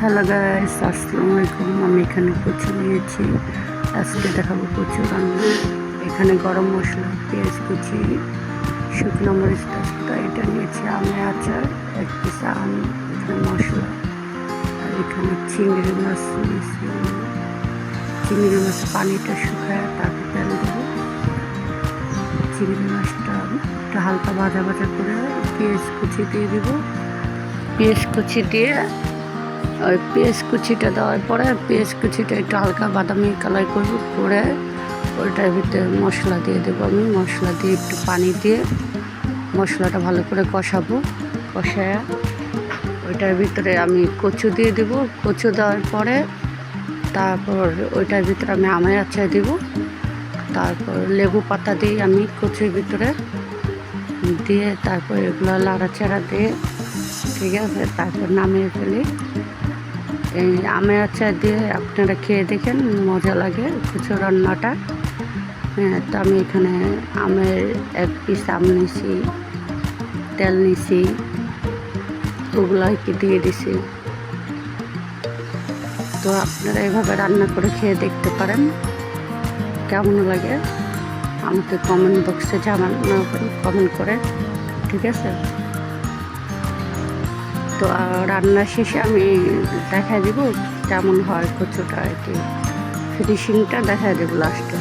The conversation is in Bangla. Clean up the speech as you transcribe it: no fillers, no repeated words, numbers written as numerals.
হ্যালো গাইস, আসসালামু আলাইকুম। আমি এখানে কচু নিয়েছি। আজকে দেখাবো কচু রান্না। এখানে গরম মশলা, পেঁয়াজ কুচি, শুকনো মরিচ তেজপাতা এটা নিয়েছি, আমের আচার, এক পিস আম, এখানে মশলা, আর এখানে চিংড়ি মাছ নিয়েছি। চিংড়ি মাছ পানিটা শুকায় তারপর তেল দেবো। চিংড়ি মাছটা একটু হালকা ভাজা ভাজা করে পেঁয়াজ কুচি দিয়ে দিব। পেঁয়াজ কুচি দিয়ে ওই পেঁয়াজ কুচিটা দেওয়ার পরে পেঁয়াজ কুচিটা একটু হালকা বাদামি কালার করবো, করে ওইটার ভিতরে মশলা দিয়ে দেবো। আমি মশলা দিয়ে একটু পানি দিয়ে মশলাটা ভালো করে কষাবো। কষায় ওইটার ভিতরে আমি কচু দিয়ে দেবো। কচু দেওয়ার পরে তারপর ওইটার ভিতরে আমি আমের আচার দিব। তারপর লেবু পাতা দিয়ে আমি কচুর ভিতরে দিয়ে তারপর এগুলো লাড়াচাড়া দিয়ে, ঠিক আছে, তারপর নামিয়ে ফেলি। এই আমের আচার দিয়ে আপনারা খেয়ে দেখেন, মজা লাগে কচু রান্নাটা। হ্যাঁ, তো আমি এখানে আমের এক পিস আম নিছি, তেল নিছি, ওগুলো কি দিয়ে দিছি। তো আপনারা এভাবে রান্না করে খেয়ে দেখতে পারেন, কেমন লাগে আমাকে কমেন্ট বক্সে জানানো, কমেন্ট করে, ঠিক আছে। তো রান্নার শেষে আমি দেখা দিব কেমন হয় কচুটা, আর কি ফিনিশিংটা দেখা দেবো লাস্টে।